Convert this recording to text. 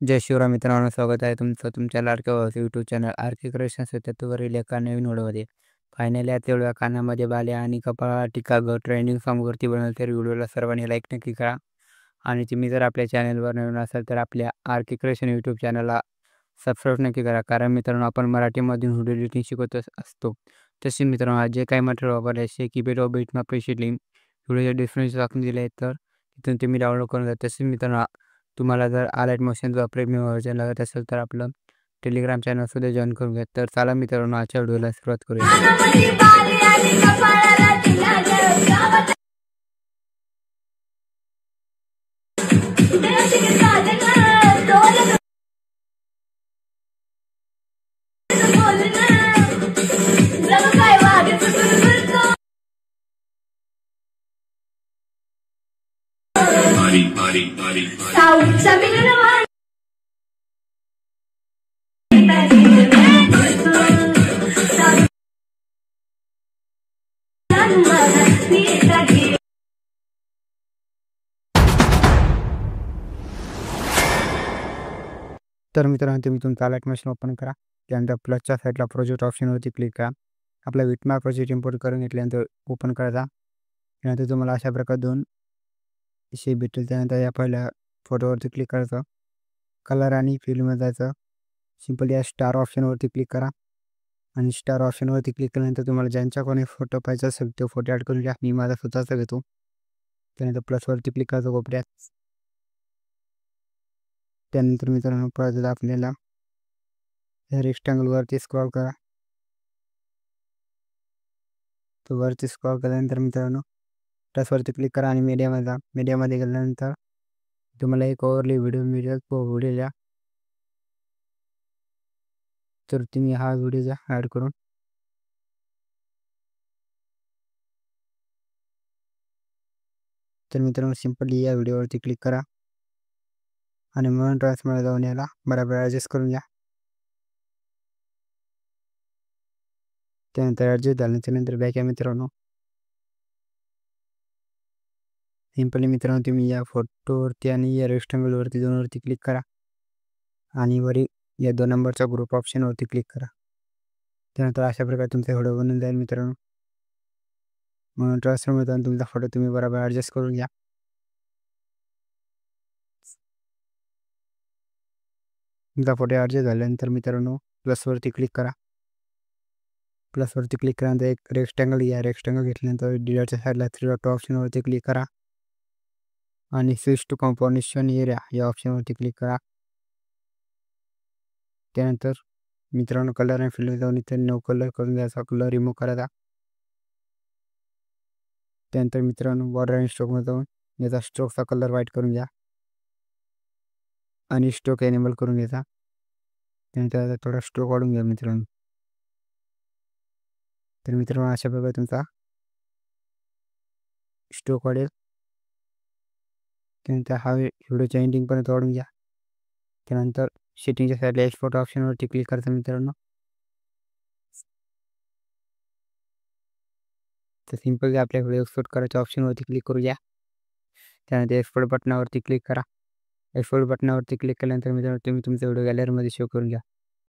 जय शिवराय मित्रांनो, स्वागत आहे तुमचं तुमच्या लाडक्या यूट्यूब चॅनल आरके क्रिएशन 77वरील एका नवीन व्हिडिओमध्ये. फायनली आता एवढ्या कानामध्ये बाले आणि कपाळाला टिका ग ट्रेंडिंग सॉन्गवरती बनवलं तर व्हिडिओला सर्वांनी लाईक नक्की करा. आणि तुम्ही जर आपल्या चॅनलवर नवीन असाल तर आपल्या आरके क्रिएशन यूट्यूब चॅनलला सबस्क्राईब नक्की करा. कारण मित्रांनो, आपण मराठीमधून व्हिडिओ एडिटिंग शिकवत असतो. तसे मित्रांनो, आज जे काही मटेरियल वापरले असे कीपॅड व बिटमॅप पैसे लिंक व्हिडिओच्या डिस्क्रिप्शन टाकून दिले आहेत, तर तिथून तुम्ही डाउनलोड करून घ्या. तसेच मित्रांनो, तुम्हाला जर आलाइट मोशनचा प्रीमियम व्हर्जन लागत असेल तर आपलं टेलिग्राम चॅनल सुद्धा जॉईन करून घ्या. तर चला मित्रांनो, आजच्या व्हिडिओला सुरुवात करूया. तर मित्रांनो, तुम्ही तुमचा अलाइट मशीन ओपन करा. त्यानंतर प्लसच्या साईडला प्रोजेक्ट ऑप्शनवरती क्लिक करा. आपला बिटमॅप प्रोजेक्ट इम्पोर्ट करून घेतल्यानंतर ओपन करायचा. त्यानंतर तुम्हाला अशा प्रकारे दोन विषय भेटेल. त्यानंतर या पहिल्या फोटोवरती क्लिक करायचं, कलर आणि फिल्डमध्ये जायचं. सिम्पली या स्टार ऑप्शनवरती क्लिक करा. आणि स्टार ऑप्शनवरती क्लिक केल्यानंतर तुम्हाला ज्यांच्या कोणी फोटो पाहिजे असेल तो फोटो ॲड करून घ्या. मी माझा स्वतःचा घेतो. त्यानंतर प्लसवरती क्लिक करायचं कोपऱ्यात. त्यानंतर मित्रांनो, परत आपल्याला रेक्टँगलवरती स्क्रॉल करा. तो वरती स्क्रॉल केल्यानंतर मित्रांनो, प्लसवरती क्लिक करा आणि मीडियामध्ये जा. मीडियामध्ये गेल्यानंतर तुम्हाला एक ओव्हरले व्हिडिओ मिळेल. तो व्हिडिओ द्या. तर तुम्ही हा व्हिडिओ द्या ॲड करून. तर मित्रांनो, सिम्पली या व्हिडिओवरती क्लिक करा आणि म्हणून ट्रान्समध्ये जाऊन याला बरोबर ॲडजस्ट करून घ्या. त्यानंतर ॲडजस्ट झाल्यानंतर बॅक या मित्रांनो. सिम्पली मित्रांनो, तुम्ही या फोटोवरती आणि या रेक्टँगलवरती दोनवरती क्लिक करा आणि वरी या 2 नंबरच्या ग्रुप ऑप्शनवरती क्लिक करा. त्यानंतर अशा प्रकारे तुमचा व्हिडिओ बनून जाईल मित्रांनो. म्हणून ट्रान्सफरमध्ये तुमचा फोटो तुम्ही बरोबर ॲडजस्ट करून घ्या. तुमचा फोटो ॲडजस्ट झाल्यानंतर मित्रांनो, प्लसवरती क्लिक करा. प्लसवरती क्लिक केल्यानंतर एक रेक्टँगल घ्या. रेक्टँगल घेतल्यानंतर डिलीटच्या साईडला 3 डॉट ऑप्शनवरती क्लिक करा आणि स्विच टू कॉम्पोजिशन एरिया या ऑप्शनवरती क्लिक करा. त्यानंतर मित्रांनो, कलर आणि फिल्ड जाऊन इथे नो कलर करून द्यायचा. कलर रिमूव्ह करायचा. त्यानंतर मित्रांनो, बॉर्डर आणि स्ट्रोकमध्ये जाऊन याचा स्ट्रोकचा कलर व्हाईट करून घ्या आणि स्ट्रोक एनेबल करून घ्यायचा. त्यानंतर थोडा स्ट्रोक वाढून घ्या मित्रांनो. तर मित्रांनो, अशा प्रकारे तुमचा स्ट्रोक वाढेल. त्यानंतर हा व्हिडिओच्या एंडिंगपर्यंत वाढून घ्या. त्यानंतर सेटिंगच्या साईडला एक्सपोर्ट ऑप्शनवरती क्लिक करायचं मित्रांनो. तर सिम्पली आपल्या व्हिडिओ एक्सपोर्ट करायच्या ऑप्शनवरती क्लिक करूया. त्यानंतर एक्सपोर्ट बटनावरती क्लिक करा. एक्सपोर्ट बटनावरती क्लिक केल्यानंतर मित्रांनो, तुम्ही तुमचा व्हिडिओ गॅलरीमध्ये सेव्ह करून घ्या.